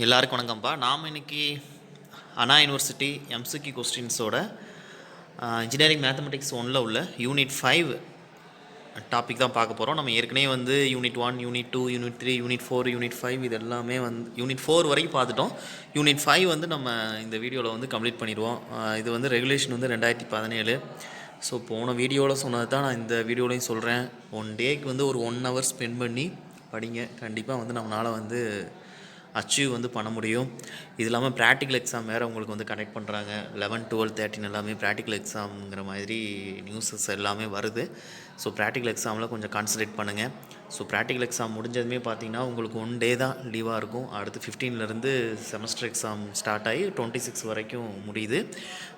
எல்லாருக்கும் வணக்கம்ப்பா. நாம் இன்னைக்கு அண்ணா யூனிவர்சிட்டி எம்சிக்யூ கொஸ்டின்ஸோட இன்ஜினியரிங் மேத்தமெட்டிக்ஸ் 1ல் உள்ள யூனிட் 5 டாபிக் தான் பார்க்க போகிறோம். நம்ம ஏற்கனவே வந்து unit 1, unit 2, unit 3, unit 4, unit 5 இது எல்லாமே வந்து யூனிட் 4 வரைக்கும் பார்த்துட்டோம். யூனிட் 5 வந்து நம்ம இந்த வீடியோவில் வந்து கம்ப்ளீட் பண்ணிடுவோம். இது வந்து ரெகுலேஷன் வந்து 2017. ஸோ போன வீடியோவில் சொன்னது தான் நான் இந்த வீடியோலையும் சொல்கிறேன். 1 டேக்கு வந்து ஒரு 1 ஹவர் ஸ்பெண்ட் பண்ணி படிங்க. கண்டிப்பாக வந்து நம்மளால் வந்து அச்சீவ் வந்து பண்ண முடியும். இது இல்லாமல் ப்ராக்டிக்கல் எக்ஸாம் வேறு உங்களுக்கு வந்து கனெக்ட் பண்ணுறாங்க. 11, 12, 13 எல்லாமே ப்ராக்டிக்கல் எக்ஸாம்ங்கிற மாதிரி நியூஸஸ் எல்லாமே வருது. ஸோ ப்ராக்டிக்கல் எக்ஸாமில் கொஞ்சம் கான்சன்ட்ரேட் பண்ணுங்கள். ஸோ ப்ராக்டிக்கல் எக்ஸாம் முடிஞ்சதுமே பார்த்தீங்கன்னா உங்களுக்கு 1 டே தான் லீவாக இருக்கும். அடுத்து 15லேருந்து செமஸ்டர் எக்ஸாம் ஸ்டார்ட் ஆகி 26 வரைக்கும் முடியுது.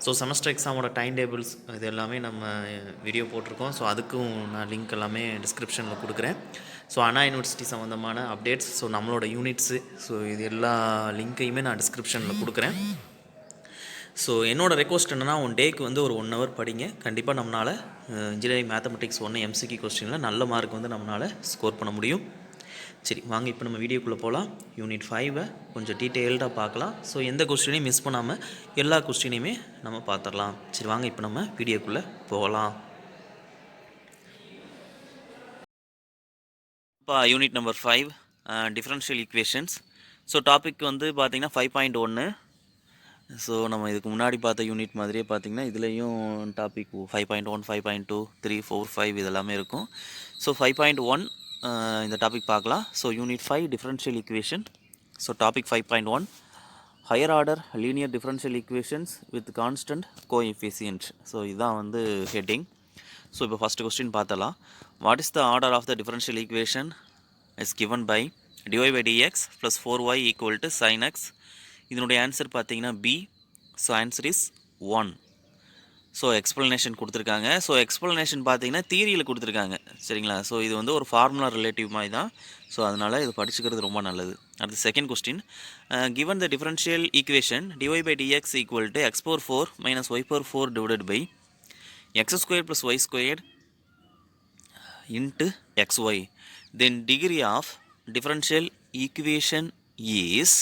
ஸோ செமஸ்டர் எக்ஸாமோட டைம் டேபிள்ஸ் இது எல்லாமே நம்ம வீடியோ போட்டிருக்கோம். ஸோ அதுக்கும் நான் லிங்க் எல்லாமே டிஸ்கிரிப்ஷனில் கொடுக்குறேன். ஸோ அண்ணா யூனிவர்சிட்டி சம்மந்தமான அப்டேட்ஸ், ஸோ நம்மளோட யூனிட்ஸு, ஸோ இது எல்லா லிங்க்கையுமே நான் டிஸ்கிரிப்ஷனில் கொடுக்குறேன். ஸோ என்னோடய ரெக்வஸ்ட் என்னென்னா 1 டேக்கு வந்து ஒரு 1 ஹவர் படிங்க. கண்டிப்பாக நம்மளால் இன்ஜினியரிங் மேத்தமெட்டிக்ஸ் 1 எம்சிக்யூ கொஸ்டினில் நல்ல மார்க் வந்து நம்மளால் ஸ்கோர் பண்ண முடியும். சரி வாங்க இப்போ நம்ம வீடியோக்குள்ளே போகலாம். யூனிட் 5 கொஞ்சம் டீட்டெயில்டாக பார்க்கலாம். ஸோ எந்த கொஸ்டினையும் மிஸ் பண்ணாமல் எல்லா கொஸ்டினையுமே நம்ம பார்த்துடலாம். சரி வாங்க இப்போ நம்ம வீடியோக்குள்ளே போகலாம். இப்போ unit number 5 differential equations. So topic வந்து பார்த்திங்கன்னா 5.1. ஸோ நம்ம இதுக்கு முன்னாடி பார்த்த யூனிட் மாதிரியே பார்த்திங்கன்னா இதுலேயும் டாபிக் 5.1, 5.2, 3, 4, 5 இதெல்லாமே இருக்கும். ஸோ 5.1 இந்த டாபிக் பார்க்கலாம். So unit 5 differential equation. So topic 5.1 higher order linear differential equations with constant coefficient. So இதுதான் வந்து ஹெட்டிங். ஸோ இப்போ ஃபஸ்ட்டு கொஸ்டின் பார்த்தலாம். What is the order of the differential equation is given by dy by dx plus 4y equal to sin x. இதனுடைய answer பார்த்தீங்கன்னா B. So answer is 1. So explanation கொடுத்துருக்காங்க. So explanation பார்த்தீங்கன்னா தியரியில் கொடுத்துருக்காங்க. சரிங்களா? So இது வந்து ஒரு ஃபார்முலா ரிலேட்டிவ் மாதிரி தான். ஸோ அதனால் இது படிச்சுக்கிறது ரொம்ப நல்லது. அடுத்து second question, given the differential equation dy by dx equal to x power 4 minus y power 4 divided by x square plus y squared into xy, then degree of differential equation is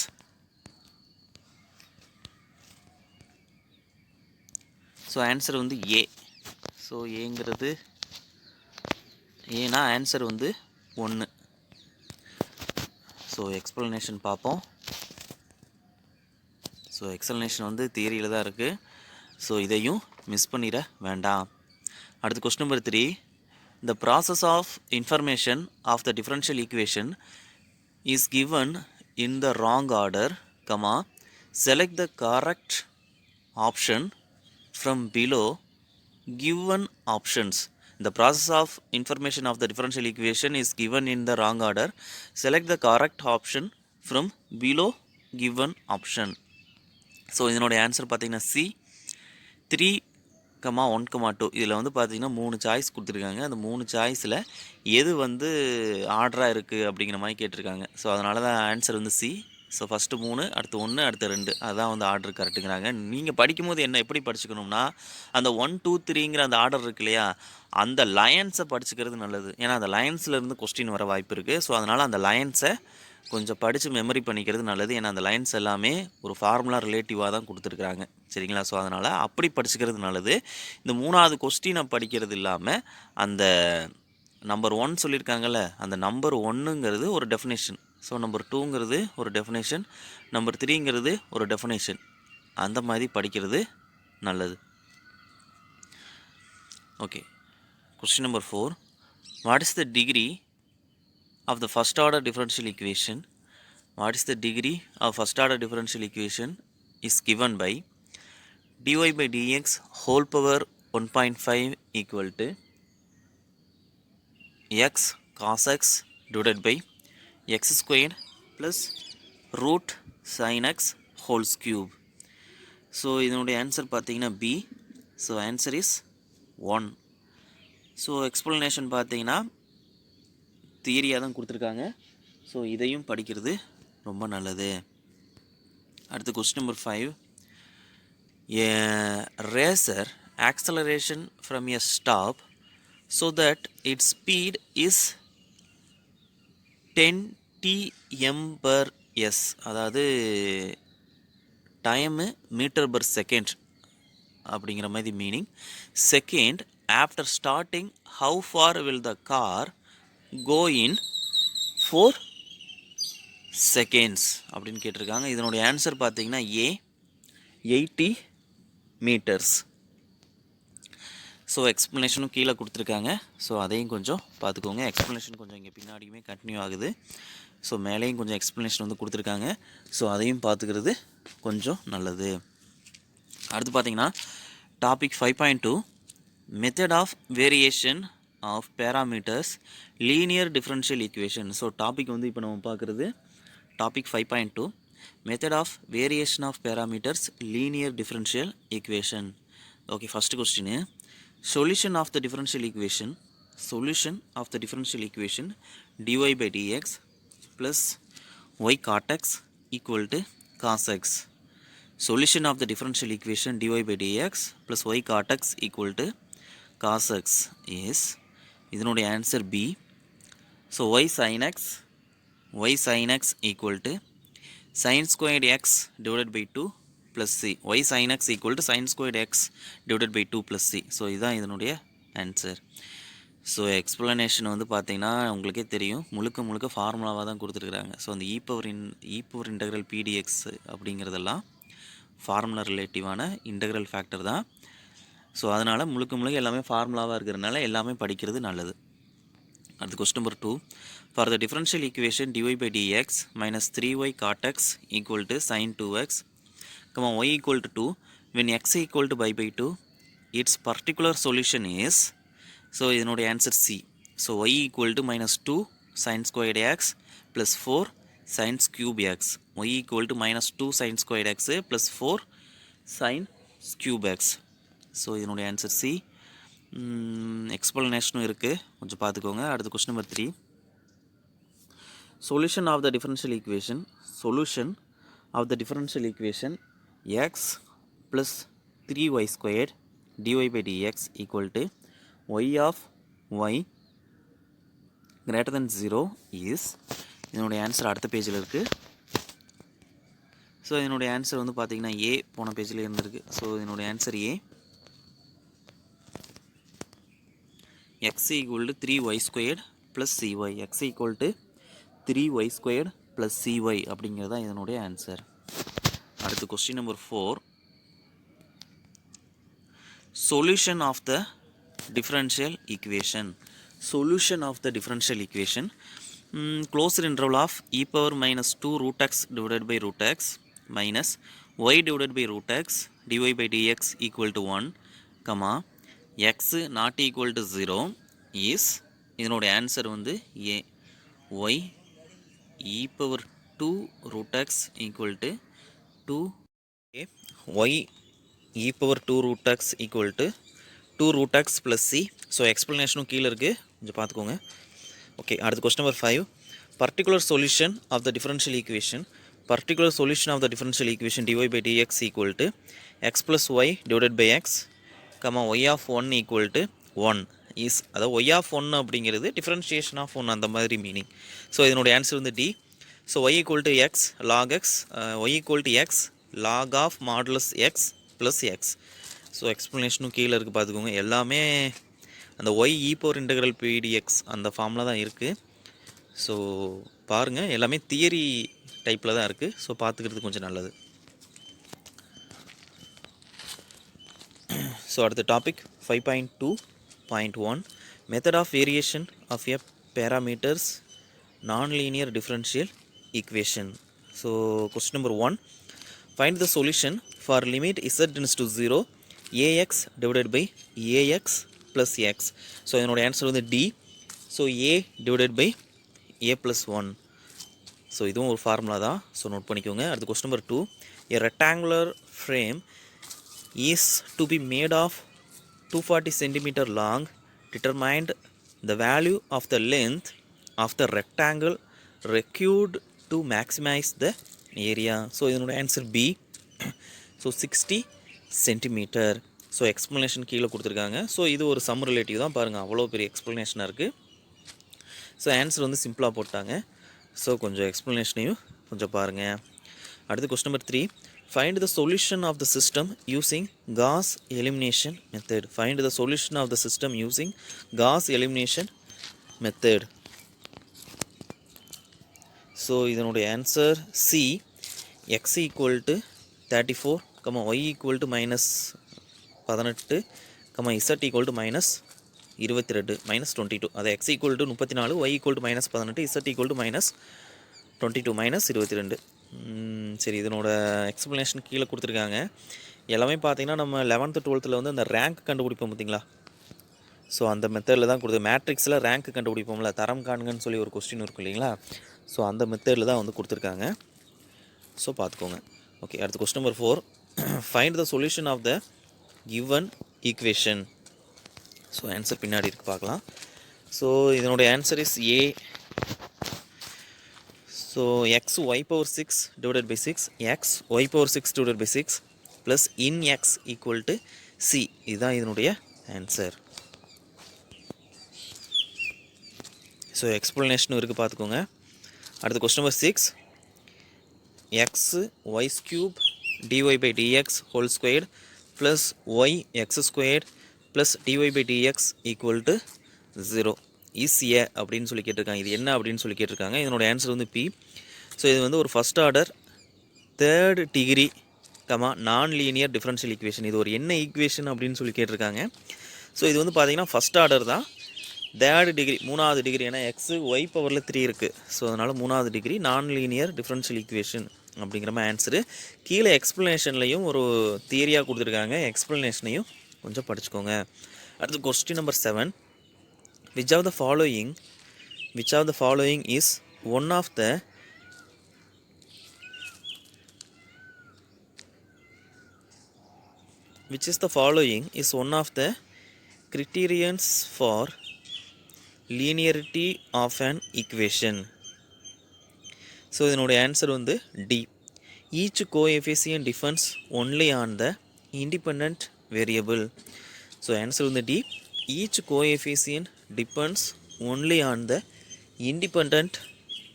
so answer வந்து ஏ. So ஏங்கிறது ஏன்னா answer வந்து 1. So explanation பார்ப்போம். So explanation வந்து தியரியில் தான் இருக்குது. So இதையும் miss பண்ணிட வேண்டாம். அடுத்து question number 3, the process of information of the differential equation is given in the wrong order, comma, select the correct option from below given options. The process of information of the differential equation is given in the wrong order. Select the correct option from below given option. So இதனுடைய answer பார்த்தீங்கன்னா C. 3, 1, 2 இதில் வந்து பார்த்திங்கன்னா 3 choice கொடுத்துருக்காங்க. அந்த 3 சாய்ஸில் எது வந்து ஆர்டராக இருக்குது அப்படிங்கிற மாதிரி கேட்டிருக்காங்க. ஸோ அதனால தான் ஆன்சர் வந்து சி. ஸோ ஃபஸ்ட்டு 3, அடுத்து 1, அடுத்து 2 அதுதான் வந்து ஆர்டர் கரெக்டுங்கிறாங்க. நீங்கள் படிக்கும்போது என்ன எப்படி படிச்சுக்கணும்னா அந்த 1, 2, 3ங்கிற அந்த ஆர்டர் இருக்கு இல்லையா, அந்த லைன்ஸை படிச்சுக்கிறது நல்லது. ஏன்னா அந்த லைன்ஸ்லேருந்து கொஸ்டின் வர வாய்ப்பு இருக்குது. ஸோ அதனால் அந்த லைன்ஸை கொஞ்சம் படித்து மெமரி பண்ணிக்கிறது நல்லது. ஏன்னா அந்த லைன்ஸ் எல்லாமே ஒரு ஃபார்முலா ரிலேட்டிவாக தான் கொடுத்துருக்குறாங்க. சரிங்களா? ஸோ அதனால் அப்படி படிச்சுக்கிறது நல்லது. இந்த 3வது கொஸ்டினை படிக்கிறது இல்லாமல் அந்த நம்பர் 1 சொல்லியிருக்காங்கல்ல, அந்த நம்பர் 1ங்கிறது ஒரு டெஃபினேஷன். ஸோ நம்பர் 2ங்கிறது ஒரு டெஃபினேஷன், நம்பர் 3ங்கிறது ஒரு டெஃபினேஷன். அந்த மாதிரி படிக்கிறது நல்லது. Okay, question number 4, what is the degree of the first order differential equation? What is the degree of first order differential equation is given by dy by dx whole power 1.5 equal to x cos x divided by x squared plus root sin x whole cube. So இதனுடைய answer பார்த்தீங்கன்னா B. So answer is 1. So explanation பார்த்தீங்கன்னா தியரியாக தான் கொடுத்துருக்காங்க. So இதையும் படிக்கிறது ரொம்ப நல்லது. அடுத்து question number 5, a racer acceleration from a stop so that its speed is 10 Tm per s, அதாவது டைமு மீட்டர் பர் செகண்ட் அப்படிங்கிற மாதிரி meaning. Second, after starting how far will the car go in 4 seconds அப்படின்னு கேட்டிருக்காங்க. இதனுடைய answer பார்த்தீங்கன்னா ஏ 80 metres. So எக்ஸ்ப்ளனேஷனும் கீழே கொடுத்துருக்காங்க. ஸோ அதையும் கொஞ்சம் பார்த்துக்கோங்க. எக்ஸ்ப்ளனேஷன் கொஞ்சம் இங்கே பின்னாடியுமே கண்டினியூ ஆகுது. ஸோ மேலேயும் கொஞ்சம் எக்ஸ்ப்ளனேஷன் வந்து கொடுத்துருக்காங்க. ஸோ அதையும் பார்த்துக்கிறது கொஞ்சம் நல்லது. அடுத்து பார்த்தீங்கன்னா topic 5.2 method of variation of parameters linear differential equation. So topic வந்து இப்போ நம்ம பார்க்குறது topic 5.2 method of variation of parameters linear differential equation. Okay, first question solution of the differential equation dy by dx plus y cot x equal to cos x. Solution of the differential equation dy by dx plus y cot x equal to cos x is இதனுடைய answer B. So y sin x equal to sin squared x divided by 2 plus c. y sin x equal to sin squared x divided by 2 plus c. So இதுதான் இதனுடைய answer. So explanation வந்து பார்த்தீங்கன்னா உங்களுக்கே தெரியும், முழுக்க ஃபார்முலாவாக தான் கொடுத்துருக்குறாங்க. So அந்த இ பவர் இன்டெக்ரல் பிடிஎக்ஸ் அப்படிங்கிறதெல்லாம் ஃபார்முலா ரிலேட்டிவான இன்டெக்ரல் ஃபேக்டர் தான். ஸோ அதனால் முழுக்க எல்லாமே ஃபார்முலாவாக இருக்கிறதுனால எல்லாமே படிக்கிறது நல்லது. அடுத்து question number 2 for the differential equation dy by dx minus 3y cot x equal to sin 2x y equal to 2 when x equal to pi by 2 its particular solution is. So இதனுடைய answer C. So y equal to minus 2 sin squared x plus 4 sin cube x. y equal to minus 2 sin squared x plus 4 sin cube x. So இதனுடைய answer C. எக்ஸ்ப்ளனேஷனும் இருக்குது, கொஞ்சம் பார்த்துக்கோங்க. அடுத்து question number 3 solution of the differential equation x plus 3y squared dy by dx equal to y of y greater than 0 is. இதனுடைய answer அடுத்த பேஜில் இருக்குது. ஸோ இதனுடைய ஆன்சர் வந்து பார்த்தீங்கன்னா ஏ போன பேஜில் இருந்திருக்கு. ஸோ இதனுடைய answer A. x equal to 3y squared plus cy. x equal to 3y squared plus cy அப்படிங்கிறது தான் இதனுடைய ஆன்சர். அடுத்து question number 4 solution of the differential equation closed interval of e power minus 2 root x divided by root x minus y divided by root x dy by dx equal to 1, x not equal to 0 is. இதனுடைய answer வந்து a. y e power 2 root x equal to 2 y e power 2 root x equal to 2 root x plus c. So எக்ஸ்ப்ளனேஷனும் கீழே இருக்குது, கொஞ்சம் பார்த்துக்கோங்க. Okay, அடுத்து question number 5 particular solution of the differential equation dy by dx equal to x plus y divided by x, y of 1 equal to 1 is. அதாவது y of 1 அப்படிங்கிறது differentiation of 1 அந்த மாதிரி மீனிங். ஸோ இதனுடைய answer வந்து D. So y equal to x log x y equal to x log of modulus x plus x. So எக்ஸ்ப்ளனேஷனும் கீழே இருக்குது, பார்த்துக்கோங்க. எல்லாமே அந்த y e power integral pdx அந்த ஃபார்மில் தான் இருக்குது. ஸோ பாருங்கள், எல்லாமே தியரி டைப்பில் தான் இருக்குது. ஸோ பார்த்துக்கிறது கொஞ்சம் நல்லது. ஸோ அடுத்த topic 5.2.1 method of variation of a parameters non-linear differential equation. So question number 1 find the solution for limit z tends to 0 ax divided by ax plus x. So இதனுடைய answer வந்து D. So a divided by a plus 1. So இதுவும் ஒரு formula தான், so note பண்ணிக்கோங்க. அடுத்து question number 2 a rectangular frame is to be made of 240 cm long. Determined the value of the length of the rectangle required to maximize the area. So இதனுடைய answer B. So 60 centimetre. So explanation கீழே கொடுத்துருக்காங்க. So இது ஒரு some relative தான், பாருங்கள் அவ்வளோ பெரிய எக்ஸ்ப்ளனேஷனாக இருக்குது. ஸோ ஆன்சர் வந்து சிம்பிளாக போட்டாங்க. ஸோ கொஞ்சம் எக்ஸ்ப்ளனேஷனையும் கொஞ்சம் பாருங்கள். அடுத்து question number 3, find the solution of the system using Gauss elimination method. Find the solution of the system using Gauss elimination method. So இதனுடைய answer C. X equal to 34, y equal to -18, z equal to -22, -22. அது x equal to 34, y equal to -18, z equal to -22, -22. சரி, இதனோட explanation கீழே கொடுத்துருக்காங்க. எல்லாமே பார்த்தீங்கன்னா நம்ம 11th 12th வந்து அந்த ரேங்க் கண்டுபிடிப்போம் பார்த்தீங்களா. ஸோ அந்த மெத்தடில் தான் கொடுத்து மேட்ரிக்ஸில் ரேங்க் கண்டுபிடிப்போம்ல, தரம் காண்கன்னு சொல்லி ஒரு கொஸ்டின் இருக்கும் இல்லைங்களா. ஸோ அந்த மெத்தடில் தான் வந்து கொடுத்துருக்காங்க. ஸோ பார்த்துக்கோங்க. ஓகே, அடுத்து question number 4, find the solution of the given equation. So answer பின்னாடி இருக்குது பார்க்கலாம். ஸோ இதனுடைய answer is A. So x y power 6 divided by 6, x y power 6 divided by 6 plus in x equal to C. இதுதான் இதனுடைய answer. So எக்ஸ்ப்ளனேஷனும் இருக்குது பார்த்துக்கோங்க. அடுத்து question number 6, x y's cube d y by d x whole squared plus y x squared plus dy by dx equal to 0 is A அப்படின்னு சொல்லி கேட்டிருக்காங்க. இது என்ன அப்படின்னு சொல்லி கேட்டிருக்காங்க. இதனோட ஆன்சர் வந்து பி. ஸோ இது வந்து ஒரு ஃபஸ்ட் ஆர்டர் 3rd டிகிரி நான் லீனியர் டிஃபரன்ஷியல் ஈக்குவேஷன். இது ஒரு என்ன ஈக்குவேஷன் அப்படின்னு சொல்லி கேட்டிருக்காங்க. ஸோ இது வந்து பார்த்தீங்கன்னா ஃபஸ்ட் ஆர்டர் தான், 3rd டிகிரி 3வது டிகிரி. ஏன்னா எக்ஸு ஒய் பவரில் 3 இருக்குது. ஸோ அதனால் 3வது டிகிரி நான் லீனியர் டிஃபரன்ஷியல் ஈக்குவேஷன் அப்படிங்கிற மாதிரி ஆன்சரு. கீழே எக்ஸ்ப்ளனேஷன்லையும் ஒரு தியரியாக கொடுத்துருக்காங்க, எக்ஸ்ப்ளனேஷனையும் கொஞ்சம் படிச்சுக்கோங்க. அடுத்து question number 7, which of the following is one of the criterions for linearity of an equation. So இதனுடைய ஆன்சர் வந்து D. Each coefficient depends only on the independent variable. So answer வந்து D. Each coefficient depends only on the independent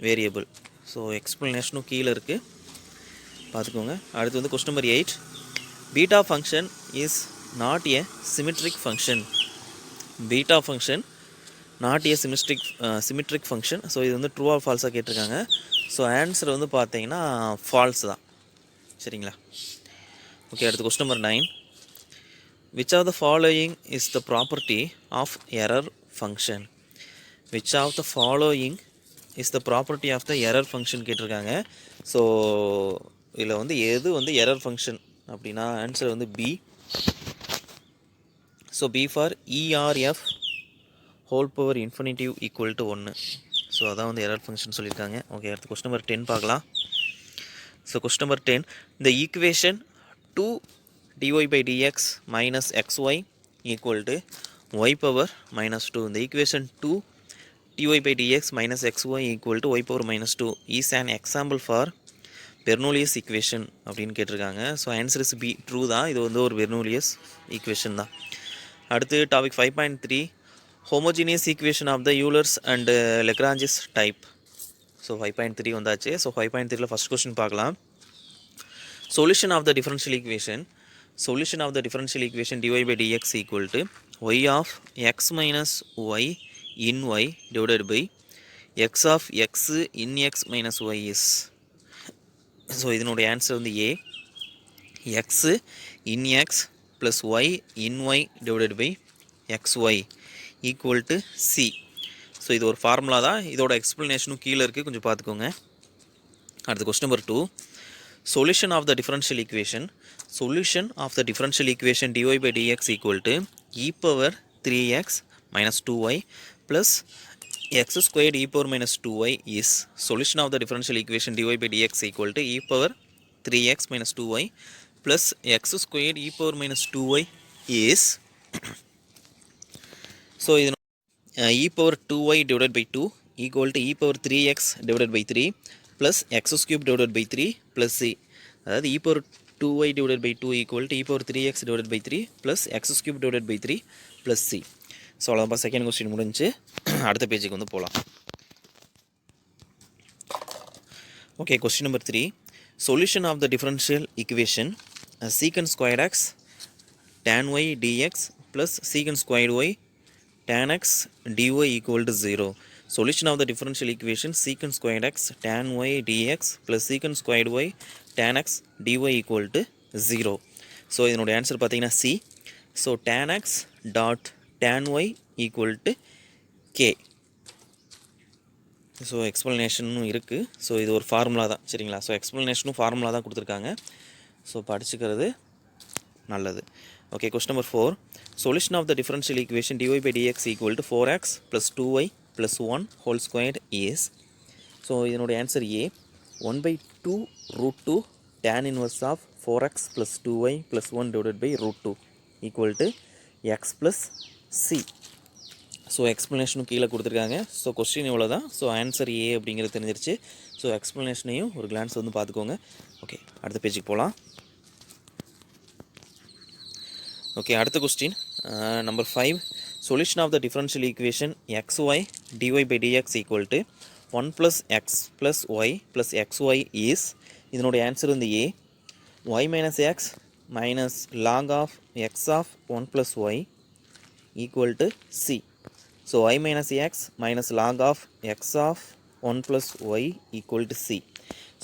variable. So எக்ஸ்ப்ளனேஷனும் கீழே இருக்குது பார்த்துக்கோங்க. அடுத்து வந்து question number 8, beta function is not a symmetric function. Beta function not a symmetric function. So இது வந்து true R ஃபால்ஸாக கேட்டிருக்காங்க. ஸோ ஆன்சர் வந்து பார்த்தீங்கன்னா ஃபால்ஸ் தான். சரிங்களா. ஓகே, அடுத்து question number 9, which of the following is the property of error function. which of the following is the property of the error function கேட்டிருக்காங்க. So இதில் வந்து எது வந்து எரர் ஃபங்க்ஷன் அப்படின்னா ஆன்சர் வந்து B. So B for ERF whole power infinitive equal to 1. So அதான் வந்து error function சொல்லியிருக்காங்க. ஓகே, அடுத்து கொஸ்டின் நம்பர் 10 பார்க்கலாம். ஸோ கொஸ்டின் நம்பர் 10, இந்த equation 2 dy by dx minus xy equal to y power minus 2. இந்த equation 2 dy by dx minus xy equal to y power minus 2 is an example for Bernoulli's equation அப்படின்னு கேட்டிருக்காங்க. So answer is B, true தான். இது வந்து ஒரு Bernoulli's equation தான். அடுத்து topic 5.3, homogeneous equation of the Euler's and Lagrange's type. So 5.3 வந்தாச்சு. So 5.3ல ஃபஸ்ட் கொஸ்டின் பார்க்கலாம். Solution of the differential equation. Solution of the differential equation dy by dx equal to y of x minus y in y divided by x of x in x minus y is. So இதனுடைய answer வந்து ஏ. x in x plus y in y divided by xy equal to c. So இது ஒரு formula தான். இதோட எக்ஸ்ப்ளனேஷனும் கீழே இருக்குது, கொஞ்சம் பார்த்துக்கோங்க. அடுத்து question number 2, solution of the differential equation. Solution of the differential equation dy by dx equal to e power 3x minus 2y plus x squared e power minus 2y is. Solution of the differential equation dy by dx equal to e power 3x minus 2y plus x squared e power minus 2y is. So இது e power 2y divided by 2 equal to e power 3x divided by 3 plus x cube divided by 3 plus c. அதாவது e power 2y divided by 2 equal to e power 3x divided by 3 plus x cube divided by 3 plus c. So அவ்வளோதான், second question முடிஞ்சு. அடுத்த பேஜுக்கு வந்து போகலாம். Okay, question number 3. Solution of the differential equation secant squared x tan y dx plus secant squared y tan x dy equal to 0. Solution of the differential equation secant squared x tan y dx plus secant squared y tan x dy equal to 0. So இதனுடைய answer பார்த்தீங்கன்னா C. So tan x dot tan y equal to k. So எக்ஸ்ப்ளனேஷனும் இருக்குது. So இது ஒரு formula தான், சரிங்களா? So எக்ஸ்ப்ளனேஷனும் formula தான் கொடுத்துருக்காங்க. ஸோ படிச்சுக்கிறது நல்லது. Okay, question number 4. Solution of the differential equation dy by dx equal to 4x plus 2y plus 1 whole squared is. So இதனுடைய answer A. 1 by 2 root 2 tan inverse of 4x plus 2y plus 1 divided by root 2 equal to x plus c. So எக்ஸ்ப்ளனேஷனும் கீழே கொடுத்துருக்காங்க. So question இவ்வளோ தான். So answer A அப்படிங்கிறது தெரிஞ்சிருச்சு. So எக்ஸ்ப்ளனேஷனையும் ஒரு glands வந்து பார்த்துக்கோங்க. ஓகே, அடுத்த பேஜுக்கு போகலாம். ஓகே, அடுத்த question number 5. Solution of the differential equation xy dy by dx equal to 1 plus x plus y plus xy is. இதனுடைய ஆன்சர் வந்து A. y minus x minus log of x of 1 plus y equal to c. So y minus x minus log of x of 1 plus y equal to c.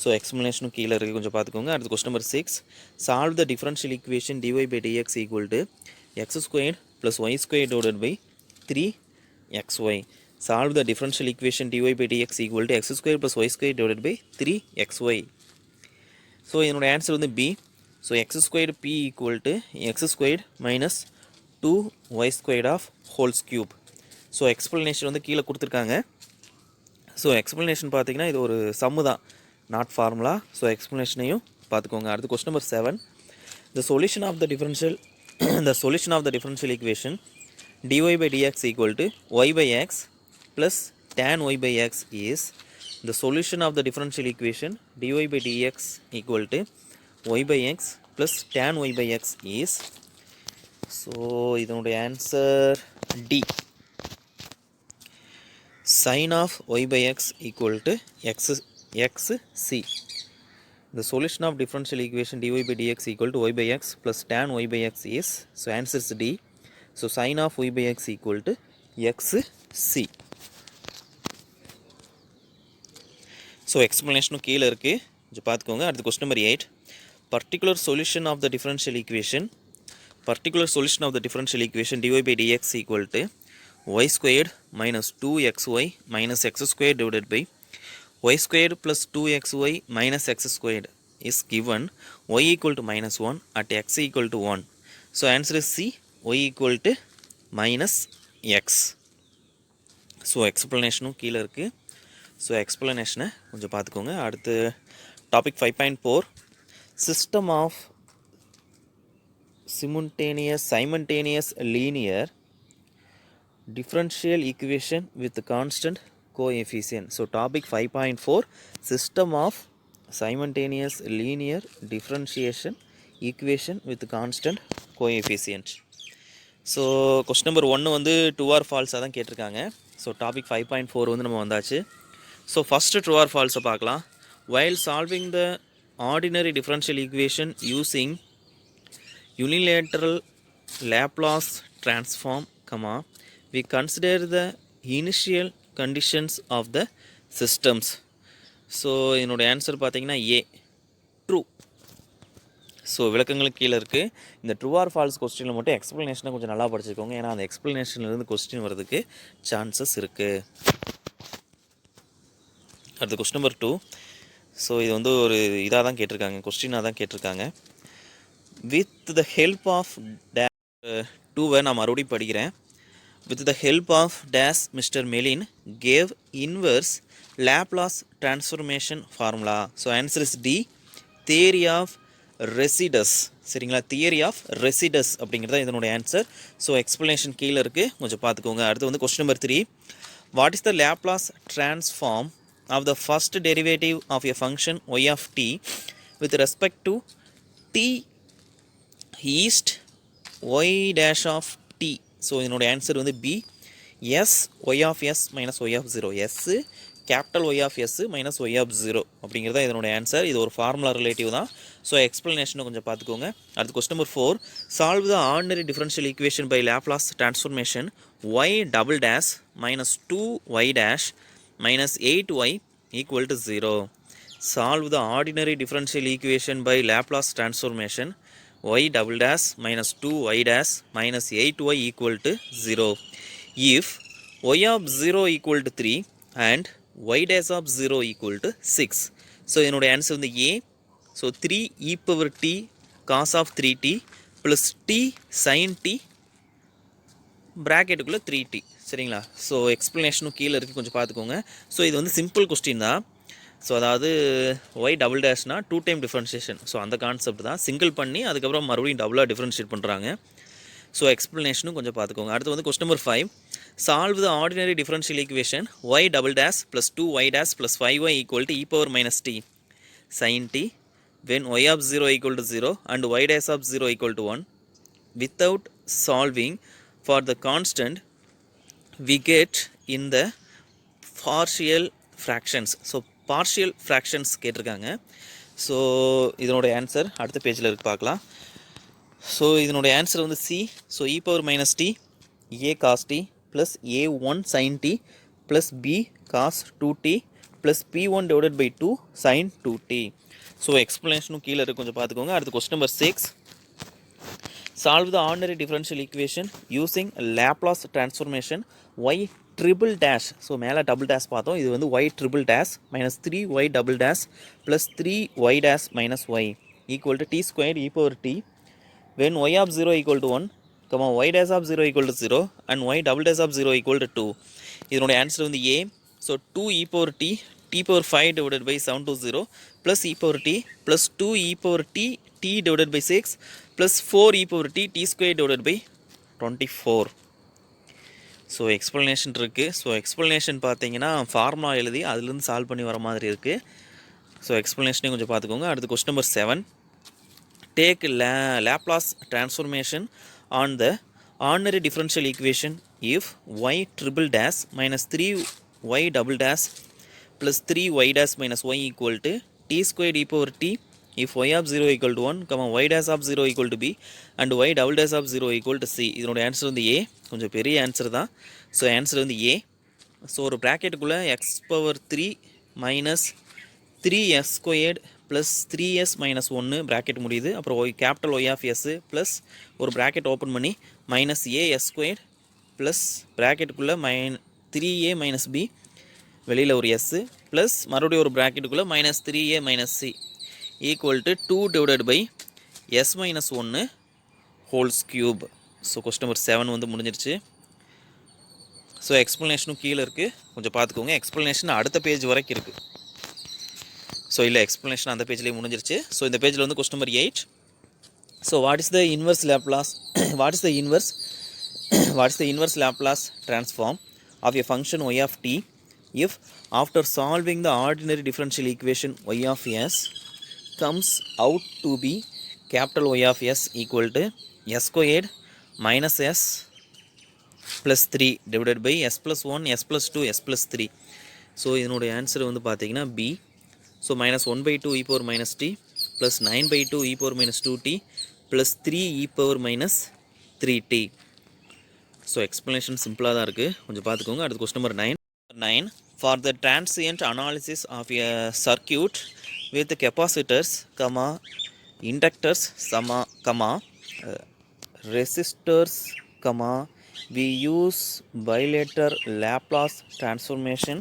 So explanation கீழே இருக்குது, கொஞ்சம் பார்த்துக்கோங்க. அடுத்து question number 6. Solve the differential equation dy by dx equal to x squared plus y squared divided by 3xy. Solve the differential equation dy by dx equal to x squared plus y squared divided by 3xy. So என்னோட answer வந்து B. So x squared p equal to x squared minus 2y squared of whole cube. So explanation வந்து கீழே கொடுத்துருக்காங்க. So explanation பார்த்தீங்கன்னா இது ஒரு சம்மு தான், not formula. So எக்ஸ்ப்ளனேஷனையும் பார்த்துக்கோங்க. அடுத்து question number 7. The solution of the differential equation dy by dx equal to y by x plus tan y by x is. The solution of the differential equation dy by dx equal to y by x plus tan y by x is. So இதனுடைய answer D. Sin of y by x equal to xc. The solution of differential equation dy by dx equal to y by x plus tan y by x is. So answer is D. So sin of y by x equal to xc. So explanation கீழே இருக்குது, கொஞ்சம் பார்த்துக்கோங்க. அடுத்து question number 8. Particular solution of the differential equation dy by dx equal to y squared minus 2xy minus x squared divided by y squared plus 2xy minus x squared is given y equal to minus 1 at x equal to 1. So answer is C. y equal to minus x. So explanation கீழே இருக்குது. So எக்ஸ்ப்ளனேஷனை கொஞ்சம் பார்த்துக்கோங்க. அடுத்து topic 5.4. System of simultaneous linear differential equation with constant coefficient. So topic 5.4. System of simultaneous linear differentiation equation with constant coefficient. So question number 1 வந்து true or false தான் கேட்டிருக்காங்க. So topic 5.4 வந்து நம்ம வந்தாச்சு. So first true or false பார்க்கலாம். While solving the ordinary differential equation using unilateral Laplace transform, we consider the initial conditions of the systems. So என்னோட answer பார்த்தீங்கன்னா A. True. So விளக்கங்களுக்கு கீழே இருக்குது. இந்த ட்ரூ ஆர் ஃபால்ஸ் கொஸ்டினில் மட்டும் எக்ஸ்ப்ளனேஷனை கொஞ்சம் நல்லா படிச்சுக்கோங்க, ஏன்னா அந்த எக்ஸ்ப்ளனேஷன்லேருந்து கொஸ்டின் வரதுக்கு சான்சஸ் இருக்குது. அடுத்து கொஸ்டின் நம்பர் 2. ஸோ இது வந்து ஒரு இதாக தான் கேட்டிருக்காங்க, கொஸ்டினாக தான் கேட்டிருக்காங்க. வித் த ஹெல்ப் ஆஃப் டூவை நான் மறுபடியும் படிக்கிறேன். With the help of dash Mr. Mellin gave inverse Laplace transformation formula. So answer is D. Theory of residus. சரிங்களா, தியரி ஆஃப் ரெசிடஸ் அப்படிங்கிறது இதனுடைய ஆன்சர். ஸோ எக்ஸ்ப்ளனேஷன் கீழே இருக்குது, கொஞ்சம் பார்த்துக்கோங்க. அடுத்து வந்து question number 3. What is the Laplace transform of the first derivative of a function y of t with respect to t is y dash of t. So இதனுடைய answer வந்து B. S y of s minus y of 0. S capital Y of s minus y of zero அப்படிங்கிறது தான் இதனுடைய answer. இது ஒரு formula relative தான். So எக்ஸ்ப்ளனேஷனை கொஞ்சம் பார்த்துக்கோங்க. அடுத்து question number 4, solve the ordinary differential equation by Laplace transformation y double dash minus 2y dash minus 8y equal to 0. Solve the ordinary differential equation by Laplace transformation y double dash minus 2y dash minus 8y equal to 0. If y of 0 equal to 3 and y dash of 0 equal to 6. So, என்னோட answer வந்து A. So, 3 e power t cos of 3t plus t sin t ப்ராக்கெட்டுக்குள்ளே 3t. சரிங்களா? So எக்ஸ்ப்ளனேஷனும் கீழே இருக்குது, கொஞ்சம் பார்த்துக்கோங்க. So இது வந்து சிம்பிள் கொஸ்டின் தான். ஸோ அதாவது ஒய் டபுள் டேஷ்னா 2 டைம் டிஃப்ரென்ஷியேஷன். ஸோ அந்த கான்செப்ட் தான். சிங்கிள் பண்ணி அதுக்கப்புறம் மறுபடியும் டபுளாக டிஃப்ரென்ஷியேட் பண்ணுறாங்க. ஸோ எக்ஸ்ப்ளனேஷனும் கொஞ்சம் பார்த்துக்கோங்க. அடுத்து வந்து question number 5, solve the ordinary differential equation y double dash plus 2y dash plus 5y equal to e power minus t sine t when y of 0 equal to 0 and y dash of 0 equal to 1 without solving for the constant we get in the partial fractions. So partial fractions கேட்டிருக்காங்க. So இதனோட answer அடுத்த பேஜில் இருக்கு, பார்க்கலாம். So இதனோட answer வந்து C. So e power minus t A cos t plus A one sine t plus B cos 2t plus p1 divided by 2 sine 2t. So எக்ஸ்ப்ளனேஷனும் கீழே இருக்கு, கொஞ்சம் பார்த்துக்கோங்க. அடுத்து question number 6, solve the ordinary differential equation using Laplace transformation y triple dash. So மேலே double dash பார்த்தோம், இது வந்து y triple dash minus 3y double dash plus 3y dash minus y equal to t squared e power t when y of 0 equal to 1, y dash of 0 equal to 0 and y double dash of 0 equal to 2. இதனுடைய answer வந்து a. So 2 e power t t power 5 divided by 7 to 0 plus e power t plus 2 e power t t divided by 6 plus 4 e power t t square divided by 24. So explanation இருக்குது. So explanation பார்த்தீங்கன்னா formula எழுதி அதுலேருந்து solve பண்ணி வர மாதிரி இருக்குது. So எக்ஸ்ப்ளனேஷனையும் கொஞ்சம் பார்த்துக்கோங்க. அடுத்து question number 7, take Laplace transformation on the ordinary differential equation if y triple dash minus 3y double dash plus 3y dash minus y equal to t squared e power t if y of 0 equal to 1, y dash of 0 equal to b and y double dash of 0 equal to c. இதனோட answer வந்து a. கொஞ்சம் பெரிய answer தான். So answer வந்து a. ஸோ ஒரு ப்ராக்கெட்டுக்குள்ளே x power 3 minus 3s squared plus 3s minus 1 bracket முடியுது. அப்புறம் capital Y of s plus ஒரு ப்ராக்கெட் ஓப்பன் பண்ணி மைனஸ் ஏஎஸ் ஸ்கொயர்டு ப்ளஸ் ப்ராக்கெட்டுக்குள்ளே 3a மைனஸ் b வெளியில் ஒரு எஸ் ப்ளஸ் மறுபடியும் ஒரு ப்ராக்கெட்டுக்குள்ளே minus 3a minus c equal to 2 divided by s minus 1 whole cube. So question number 7 வந்து முடிஞ்சிருச்சு. ஸோ எக்ஸ்ப்ளனேஷனும் கீழே இருக்குது, கொஞ்சம் பார்த்துக்கோங்க. எக்ஸ்ப்ளனேஷன் அடுத்த பேஜ் வரைக்கும் இருக்குது. ஸோ இல்லை, எக்ஸ்ப்ளனேஷன் அந்த பேஜ்லேயே முடிஞ்சிருச்சு. ஸோ இந்த பேஜில் வந்து question number 8, so what is the inverse Laplace what is the inverse Laplace transform of a function y of t if after solving the ordinary differential equation y of s comes out to be capital Y of s equal to s squared minus s plus 3 divided by s plus 1 s plus 2 s plus 3. So இதனுடைய answer வந்து பார்த்தீங்கன்னா b. So minus 1/2 e power minus t plus 9/2 e power minus 2t plus 3 e power minus 3t. So explanation சிம்பிளாக தான் இருக்குது, கொஞ்சம் பார்த்துக்கோங்க. அடுத்து question number 9, for the transient analysis of a circuit with capacitors, inductors, resistors, we use bilateral Laplace transformation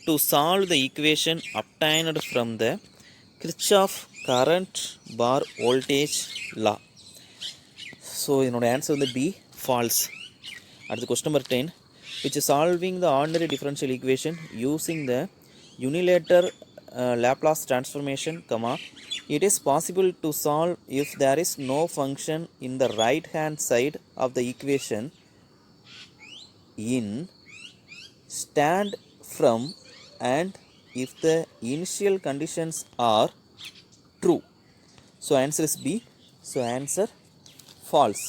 to solve the equation obtained from the Kirchhoff current bar voltage law. So என்னோட answer வந்து B, false. அடுத்து question number 10, which is solving the ordinary differential equation using the unilateral Laplace transformation, it is possible to solve if there is no function in the right hand side of the equation in stand from and if the initial conditions are true. So answer is B. So answer false.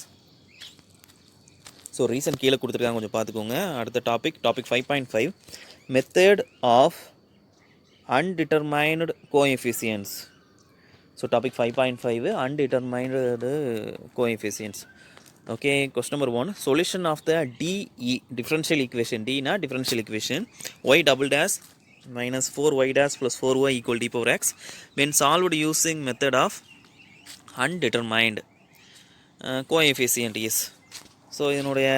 So reason கீழே கொடுத்துருக்காங்க, கொஞ்சம் பார்த்துக்கோங்க. அடுத்த topic 5.5, method of undetermined coefficients. So topic 5.5 undetermined coefficients. Okay, question number 1, solution of the DE differential equation. D na differential equation, y double dash minus 4y dash plus 4y equal to e power x when solved using method of undetermined coefficient is. So இதனுடைய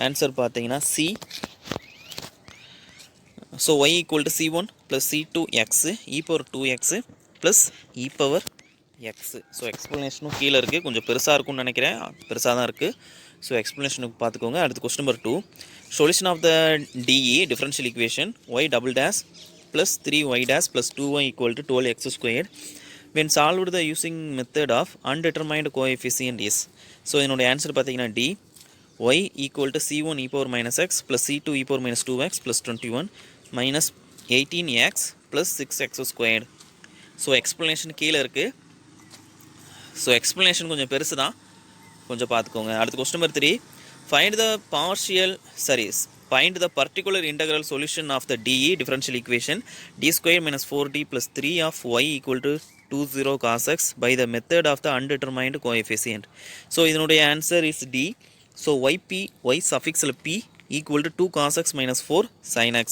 answer பார்த்தீங்கன்னா C. So y equal to c1 plus c2x e power 2x plus e power x. So எக்ஸ்ப்ளனேஷனும் கீழே இருக்குது, கொஞ்சம் பெருசாக இருக்கும்னு நினைக்கிறேன், பெருசாக தான் இருக்குது. ஸோ எக்ஸ்ப்ளனேஷனுக்கு பார்த்துக்கோங்க. அடுத்து question number 2, solution of the DE differential equation y double dash plus 3y dash plus 2y equal to 12x square when solved the using method of undetermined coefficient is. So என்னுடைய answer பார்த்தீங்கன்னா D, y equal to c1 e power minus x plus c2 e power minus 2x plus 21 minus 18x plus 6x squared. So explanation கீழே இருக்குது. So explanation கொஞ்சம் பெருசு தான், கொஞ்சம் பார்த்துக்கோங்க. அடுத்து question number 3, find the particular integral solution of the DE differential equation d square minus 4d plus 3 of y equal to 20 cos x by the method of the undetermined coefficient. So இதனுடைய answer is D. So y suffixல் p equal to 2 cos x minus 4 sin x.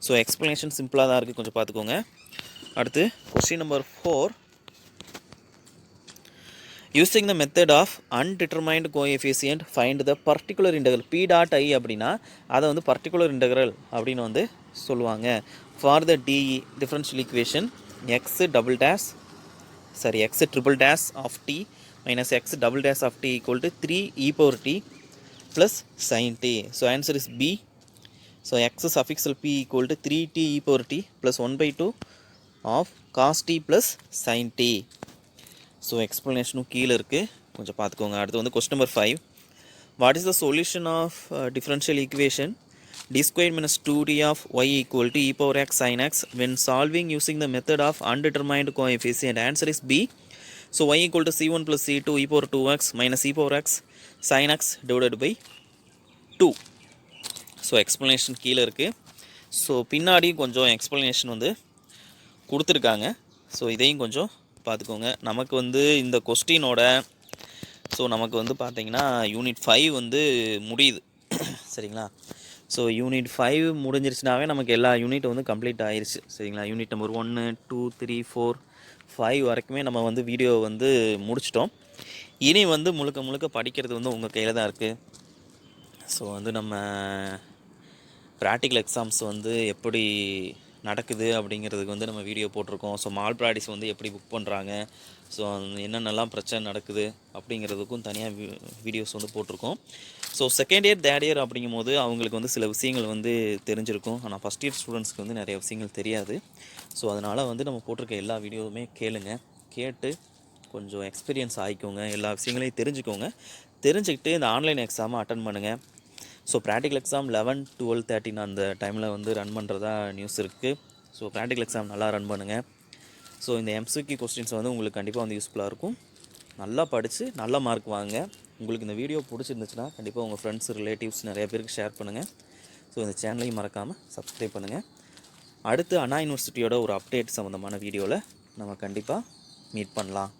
So explanation சிம்பிளாக தான் இருக்குது, கொஞ்சம் பார்த்துக்கோங்க. அடுத்து question number 4, using the method of undetermined coefficient find the particular integral. p dot I அப்படின்னா அதை வந்து particular integral அப்படின்னு வந்து சொல்லுவாங்க. for the DE differential equation x triple dash of t minus x double dash of t equal to 3 e power t plus sin t. so answer is B. so x suffix p equal to 3t e power t plus 1 by 2 of cos t plus sin t. So எக்ஸ்ப்ளனேஷனும் கீழே இருக்குது, கொஞ்சம் பார்த்துக்கோங்க. அடுத்து வந்து question number 5, what is the solution of differential equation d square minus 2d of y equal to e power x sin x when solving using the method of undetermined coefficient. Answer is B. So y equal to c1 plus c2 e power 2x minus e power x sin x divided by 2. So explanation கீழே இருக்குது. So பின்னாடி கொஞ்சம் explanation வந்து கொடுத்துருக்காங்க. So இதையும் கொஞ்சம் பார்த்துக்கோங்க. நமக்கு வந்து இந்த கொஸ்டினோட நமக்கு வந்து பார்த்திங்கன்னா யூனிட் 5 வந்து முடியுது, சரிங்களா. ஸோ யூனிட் 5 முடிஞ்சிருச்சுனாவே நமக்கு எல்லா யூனிட்டும் வந்து கம்ப்ளீட் ஆயிடுச்சு, சரிங்களா. யூனிட் நம்பர் 1, 2, 3, 4, 5 வரைக்குமே நம்ம வந்து வீடியோ வந்து முடிச்சிட்டோம். இனி வந்து முழுக்க படிக்கிறது வந்து உங்கள் கையில் தான் இருக்குது. ஸோ வந்து நம்ம ப்ராக்டிக்கல் எக்ஸாம்ஸ் வந்து எப்படி நடக்குது அப்படிங்கிறதுக்கு வந்து நம்ம வீடியோ போட்டிருக்கோம். ஸோ மால் ப்ராக்டிஸ் வந்து எப்படி புக் பண்ணுறாங்க, ஸோ என்னென்னலாம் பிரச்சனை நடக்குது அப்படிங்கிறதுக்கும் தனியாக வீடியோஸ் வந்து போட்டிருக்கோம். So second year third year அப்படிங்கும்போது அவங்களுக்கு வந்து சில விஷயங்கள் வந்து தெரிஞ்சிருக்கும். ஆனால் ஃபஸ்ட் இயர் ஸ்டூடெண்ட்ஸ்க்கு வந்து நிறைய விஷயங்கள் தெரியாது. ஸோ அதனால் வந்து நம்ம போட்டிருக்க எல்லா வீடியோவுமே கேட்டு கொஞ்சம் எக்ஸ்பீரியன்ஸ் ஆகிக்கோங்க, எல்லா விஷயங்களையும் தெரிஞ்சுக்கிட்டு இந்த ஆன்லைன் எக்ஸாமை அட்டன் பண்ணுங்கள். ஸோ ப்ராக்டிக்கல் எக்ஸாம் 11, 12, 13 அந்த டைமில் வந்து ரன் பண்ணுறதா நியூஸ் இருக்குது. ஸோ ப்ராக்டிக்கல் எக்ஸாம் நல்லா ரன் பண்ணுங்கள். ஸோ இந்த MCQ கொஸ்டின்ஸ் வந்து உங்களுக்கு கண்டிப்பாக வந்து யூஸ்ஃபுல்லாக இருக்கும். நல்லா படித்து நல்ல மார்க் வாங்க. உங்களுக்கு இந்த வீடியோ பிடிச்சிருந்துச்சுன்னா கண்டிப்பாக உங்கள் ஃப்ரெண்ட்ஸ் ரிலேட்டிவ்ஸ் நிறைய பேருக்கு ஷேர் பண்ணுங்கள். ஸோ இந்த சேனலையும் மறக்காமல் சப்ஸ்கிரைப் பண்ணுங்கள். அடுத்து அண்ணா யூனிவர்சிட்டியோட ஒரு அப்டேட் சம்மந்தமான வீடியோவில் நம்ம கண்டிப்பாக மீட் பண்ணலாம்.